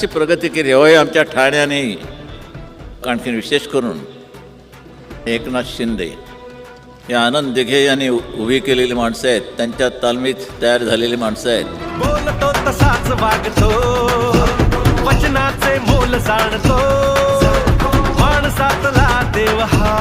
अशी प्रगती केली होय आमच्या ठाण्याने. आणखीन विशेष करून एकनाथ शिंदे हे आनंद दिघे यांनी उभी केलेली माणसं आहेत, त्यांच्या तालमीत तयार झालेली माणसं आहेत. बोलतो तसाच वागतो, वचनाचे मोल जाणतो, माणसातला देव हा